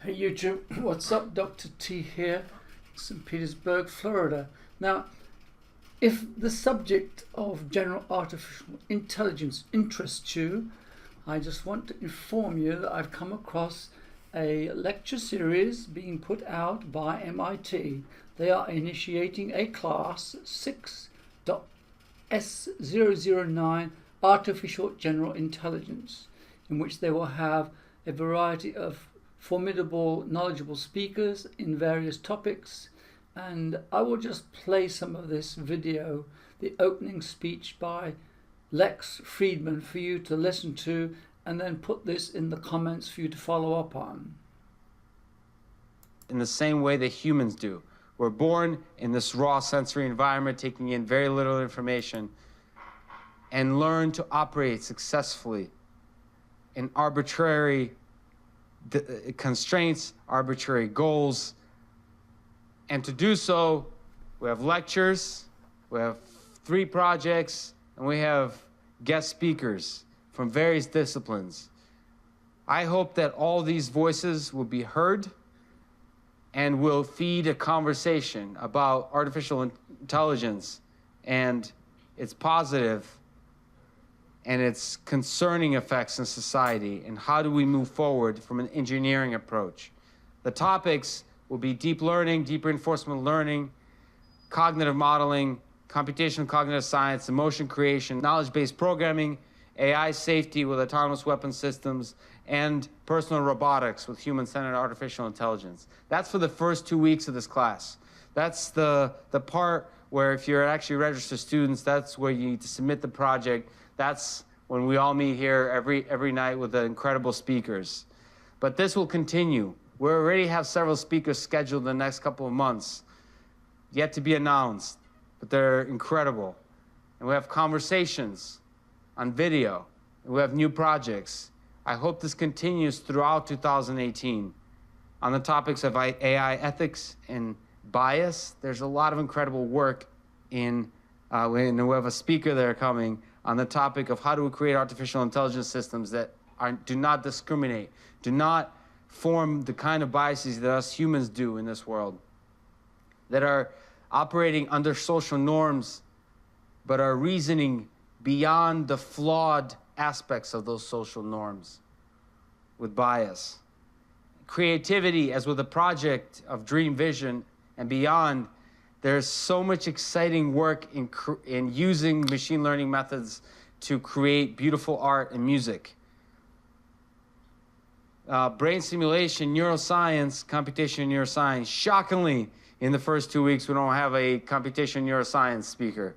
Hey YouTube, what's up? Dr. T here, St. Petersburg, Florida. Now, if the subject of general artificial intelligence interests you, I just want to inform you that I've come across a lecture series being put out by MIT. They are initiating a class 6.S009 Artificial General Intelligence, in which they will have a variety of formidable, knowledgeable speakers in various topics, and I will just play some of this video, the opening speech by Lex Fridman, for you to listen to, and then put this in the comments for you to follow up on. In the same way that humans do. We're born in this raw sensory environment, taking in very little information, and learn to operate successfully in arbitrary constraints, arbitrary goals. And to do so, we have lectures, we have 3 projects, and we have guest speakers from various disciplines. I hope that all these voices will be heard and will feed a conversation about artificial intelligence and its positive and its concerning effects in society, and how do we move forward from an engineering approach. The topics will be deep learning, deep reinforcement learning, cognitive modeling, computational cognitive science, emotion creation, knowledge-based programming, AI safety with autonomous weapon systems, and personal robotics with human-centered artificial intelligence. That's for the first 2 weeks of this class. That's the part where, if you're actually registered students, that's where you need to submit the project. That's when we all meet here every night with the incredible speakers. But this will continue. We already have several speakers scheduled in the next couple of months, yet to be announced, but they're incredible. And we have conversations on video, and we have new projects. I hope this continues throughout 2018. On the topics of AI ethics and bias, there's a lot of incredible work and we have a speaker there coming on the topic of how do we create artificial intelligence systems that do not discriminate, do not form the kind of biases that us humans do in this world, that are operating under social norms, but are reasoning beyond the flawed aspects of those social norms with bias. Creativity, as with the project of Dream Vision and beyond, there's so much exciting work in using machine learning methods to create beautiful art and music. Brain simulation, neuroscience, computational neuroscience. Shockingly, in the first 2 weeks, we don't have a computational neuroscience speaker,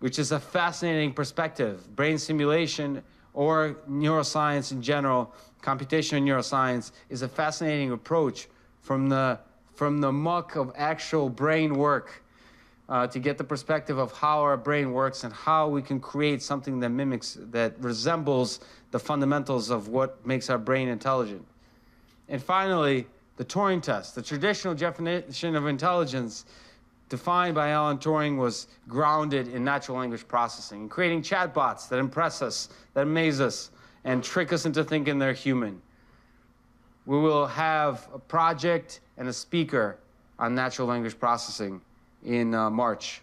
which is a fascinating perspective. Brain simulation or neuroscience in general, computational neuroscience, is a fascinating approach from the muck of actual brain work to get the perspective of how our brain works and how we can create something that mimics, that resembles the fundamentals of what makes our brain intelligent. And finally, the Turing test. The traditional definition of intelligence defined by Alan Turing was grounded in natural language processing and creating chatbots that impress us, that amaze us, and trick us into thinking they're human. We will have a project and a speaker on natural language processing in March.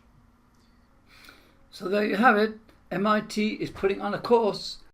So there you have it. MIT is putting on a course